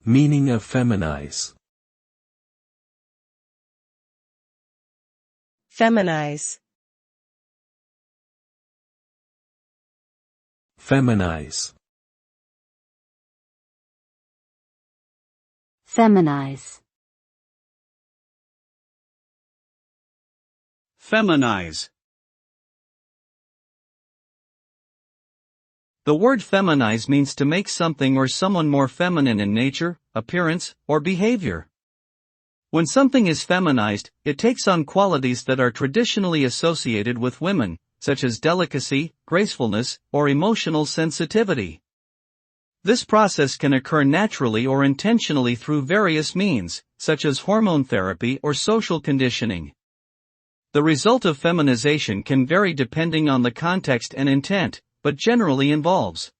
Meaning of feminize. Feminize. Feminize. Feminize. Feminize. The word feminize means to make something or someone more feminine in nature, appearance, or behavior. When something is feminized, it takes on qualities that are traditionally associated with women, such as delicacy, gracefulness, or emotional sensitivity. This process can occur naturally or intentionally through various means, such as hormone therapy or social conditioning. The result of feminization can vary depending on the context and intent, but generally involves